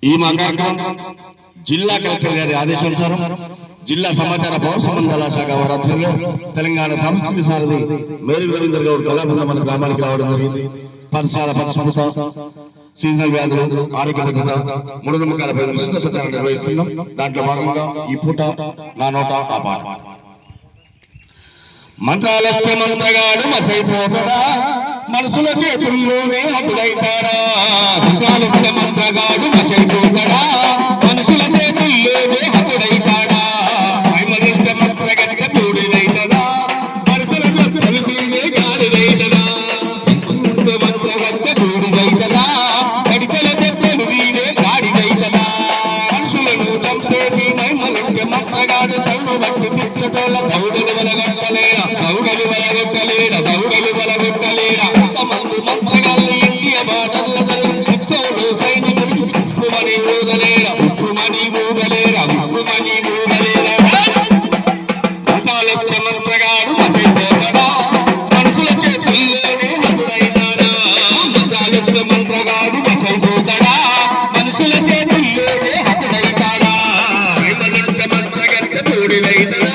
ఈ మా కార్యక్రమం జిల్లా కలెక్టర్ గారి ఆదేశానుసారం జిల్లా సమాచార పౌర సంబంధాల శాఖ వారి ఆధ్వర్యంలో తెలంగాణ సంస్కృతి సారథి మేరీ రవీంద్ర గౌడ్ కళాబృందం మన గ్రామానికి రావడం జరిగింది. పరిసరాల పరిశుభ్రత, సీజనల్ వ్యాధులు, ఆరోగ్య భద్రత, మూఢనమ్మకాలపై విస్తృత ప్రచారం నిర్వహిస్తున్నాం. దాంట్లో భాగంగా ఈ పూట నా నోట ఆ పాట. మంత్రాలస్తే మంత్రగాడు మసైపోతాడా, మనసుల చేతుల్లోనే అటుడైతాడా. మంత్రాలస్తే మంత్రగాడు మసైపోతాడా, మనసుల చేతుల్లోనే అటుడైతాడా. మైమలిస్తే మంత్రగతిక తోడిదైతదా, మరుతుల తలుపులే గాలిదైతదా. మంత్రగతిక తోడిదైతదా, కడికల తెప్పలు వీడే గాడిదైతదా. మనుషులను చంపేటి మైమలిస్తే మంత్రగాడు తల్లు బట్టి తిట్టటోళ్ళ దౌడలు వలగట్టలేరా, దౌడలు వలగట్టలేరా, దౌడలు వలగట్టలేరా. మందు మంత్రగాళ్ళు ఇండియా బాటల ఉత్సవంలో సైనికులు ఉప్పుమని ఊగలేరా, ఉప్పుమని ఊగలేరా, ఉప్పుమని ఊగలేరా. మంత్రాలస్తే మంత్రగాడు మసైపోతాడా, మనుషుల చేతుల్లోనే హతుడైతాడా. మంత్రాలస్తే మంత్రగాడు మసైపోతాడా, మనుషుల చేతుల్లోనే హతుడైతాడా. మంత్రగంట తోడిదైతాడా.